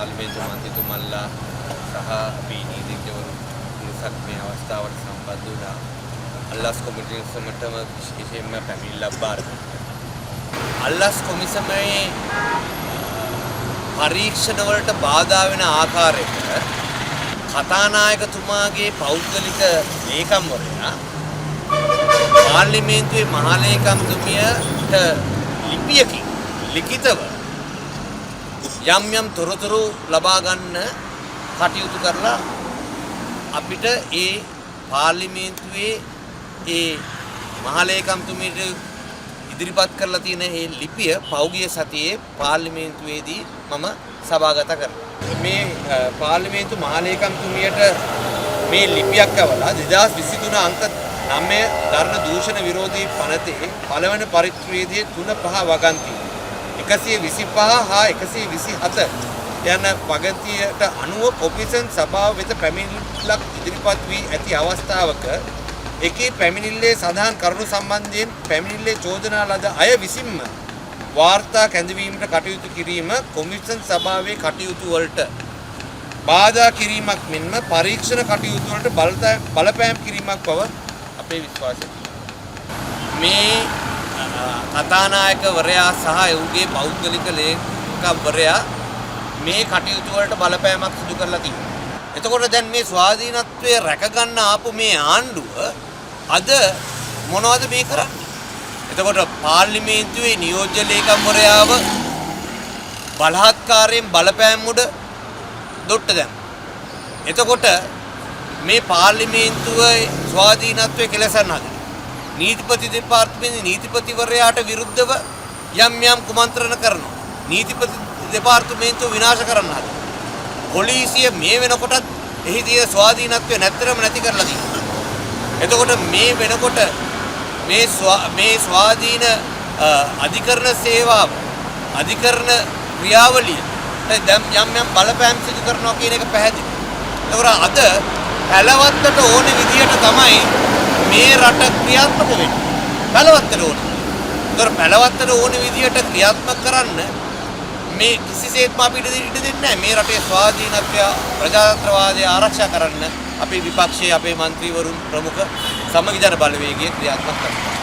පාර්ලිමේන්තු මන්ත්‍රීතුමන්ලා සහ අපි නීතිඥවරු පිරිසක් මේ අවස්ථාවට සම්බන්ධ වුණා. අල්ලස් කොමිසමටම විශේෂයෙන්ම පැමිණිල්ලක් බාර ගන්නවා. අල්ලස් කොමිසමේ පරීක්ෂණ වලට බාධා වෙන ආකාරයකට කතානායකතුමාගේ පෞද්ගලික ලේකම්වරයා පාර්ලිමේන්තුවේ මහලේකම්තුමියට ලිපියකින් ලිඛිතව යම් තොරතුරු ලබා ගන්න කටයුතු කරලා අපිට ඒ පාර්ලිමේන්තුවේ ඒ මහලේකම්තුමියට ඉදිරිපත් කරලා තියෙන ඒ ලිපිය පෞගිය සතියේ පාර්ලිමේන්තුවේදී මම සභාගත කරනවා. මේ පාර්ලිමේන්තු මහලේකම්තුමියට මේ ලිපියක් අවලා 2023 අංක 9 ධර්ම දූෂණ විරෝධී පනතේ පළවෙනි පරිච්ඡේදයේ 3-5 වගන්ති 125 හා 127 යන වගන්තියට අනුව කොමිෂන් සභාව වෙත පැමිණිල්ලක් ඉදිරිපත් වී ඇති අවස්ථාවක එකී පැමිණිල්ලේ සඳහන් කරුණු සම්බන්ධයෙන් පැමිණිල්ලේ චෝදනා ලද අය විසින්ම වාර්තා කැඳවීමට කටයුතු කිරීම කොමිෂන් සභාවේ කටයුතු වලට බාධා කිරීමක් මෙන්ම පරීක්ෂණ කටයුතු වලට බලපෑම් කිරීමක් බව අපේ විශ්වාසය. මේ කතානායකවරයා සහ ඔහුගේ පෞද්ගලික ලේකම්වරයා මේ කටයුතු වලට බලපෑමක් සිදු කරලා තියෙනවා. එතකොට දැන් මේ ස්වාධීනත්වය රැකගන්න ආපු මේ ආණ්ඩුව අද මොනවද මේ කරන්නේ? එතකොට පාර්ලිමේන්තුවේ නියෝජ්‍ය ලේකම්වරයාව බලහත්කාරයෙන් බලපෑම් උඩ දොට්ට දැම්මා. එතකොට මේ පාර්ලිමේන්තුවේ ස්වාධීනත්වය කෙලසන්න හදනවා. නීතිපති දෙපාර්තමේන්තුවේ නීතිපතිවරයාට විරුද්ධව යම් කුමන්ත්‍රණ කරනවා. නීතිපති දෙපාර්තමේන්තුව විනාශ කරන්න හදනවා. පොලිසිය මේ වෙනකොටත් එහි තියෙන ස්වාධීනත්වය නැත්තරම නැති කරලා තියෙනවා. එතකොට මේ වෙනකොට මේ ස්වාධීන අධිකරණ සේවාව අධිකරණ ක්‍රියාවලිය යම් බලපෑම් සිදු කරනවා කියන එක පැහැදිලි. එතකොට අද පැලවත්තට ඕන විදියට තමයි මේ රට ක්‍රියාත්මක වෙන්නේ. පැලවත්තට ඕන. ඒතර පැලවත්තට ඕන විදියට ක්‍රියාත්මක කරන්න මේ කිසිසේත්ම අපිට ඉඩ දෙන්නේ නැහැ. මේ රටේ ස්වාධීනත්වය ප්‍රජාතන්ත්‍රවාදය ආරක්ෂා කරන්න අපේ විපක්ෂයේ අපේ മന്ത്രിවරුන් ප්‍රමුඛ සමගි ජන බලවේගයේ ක්‍රියාත්මක කරනවා.